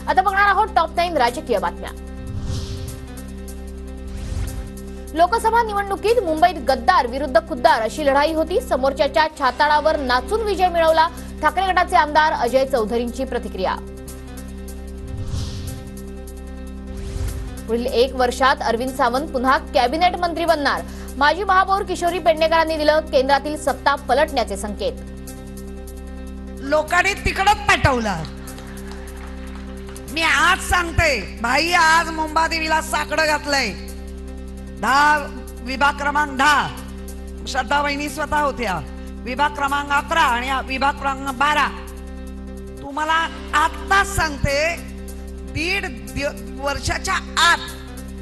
आता बघणार आहोत टॉप 9 राजकीय बातम्या। लोकसभा निवडणुकीत मुंबईत गद्दार विरुद्ध खुद्दार अशी लढाई होती। समोरच्याच्या छाताडावर नाचून विजय मिळवला। ठाकरे गटाचे आमदार अजय चौधरींची प्रतिक्रिया। पुढील 1 वर्षात अरविंद सावंत पुन्हा कॅबिनेट मंत्री बनणार। माजी महापौर किशोरी पेडणेकरांनी दिलं केंद्रातील सत्ता पलटण्याचे संकेत। लोकांनी तिकडच पाठवलं। मी आज सांगते भाई, आज मुंबादेवीला साकडं घातलंय। 10 विभाग क्रमांक 10 श्रद्धा वहिनी स्वतः होत्या, विभाग क्रमांक 11 आणि विभाग क्रमांक 12। तुम्हाला आत्ताच सांगते 1.5 वर्षाच्या आत,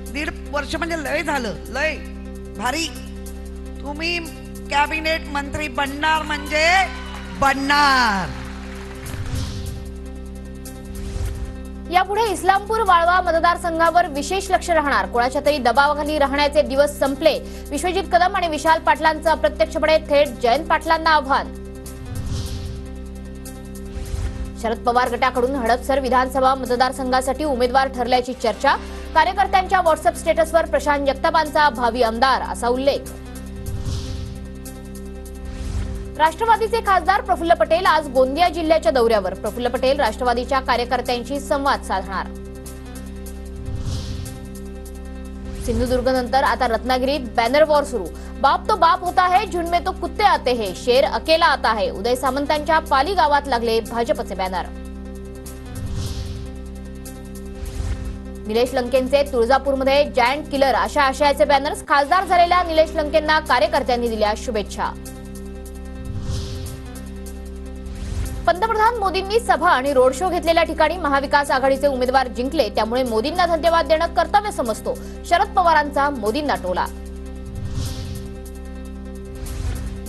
1.5 वर्ष म्हणजे लय झालं, लय भारी। तुम्ही कॅबिनेट मंत्री बनणार म्हणजे बनणार। यापुढे इस्लामपूर वाळवा मतदारसंघावर विशेष लक्ष राहणार। कोणाच्या तरी दबावाखाली राहण्याचे दिवस संपले। विश्वजित कदम आणि विशाल पाटलांचं अप्रत्यक्षपणे थेट जयंत पाटलांना आव्हान। शरद पवार गटाकडून हडपसर विधानसभा मतदारसंघासाठी उमेदवार ठरल्याची चर्चा। कार्यकर्त्यांच्या व्हॉट्सअप स्टेटसवर प्रशांत जगतापांचा भावी आमदार असा उल्लेख। राष्ट्रवादीचे खासदार प्रफुल्ल पटेल आज गोंदिया जिल्ह्याच्या दौऱ्यावर। प्रफुल्ल पटेल राष्ट्रवादीच्या कार्यकर्त्यांशी संवाद साधणार। सिंधुदुर्गनंतर आता रत्नागिरीत बॅनर वॉर सुरू। बाप तो बाप होता है, झुंड में तो कुत्ते आते हैं, शेर अकेला आता है। उदय सामंतांच्या पाली गावात लागले भाजपचे बॅनर। निलेश लंकेंचे तुळजापूरमध्ये जायंट किलर अशा आशयाचे बॅनर्स। खासदार झालेल्या निलेश लंकेंना कार्यकर्त्यांनी दिल्या शुभेच्छा। पंतप्रधान मोदींनी सभा आणि रोड शो घेतलेल्या ठिकाणी महाविकास आघाडीचे उमेदवार जिंकले, त्यामुळे मोदींना धन्यवाद देणं कर्तव्य समजतो। शरद पवारांचा मोदींना टोला।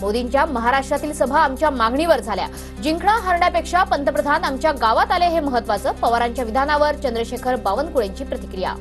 मोदींच्या महाराष्ट्रातील सभा आमच्या मागणीवर झाल्या। जिंकणं हरण्यापेक्षा पंतप्रधान आमच्या गावात आले हे महत्वाचं। पवारांच्या विधानावर चंद्रशेखर बावनकुळेंची प्रतिक्रिया।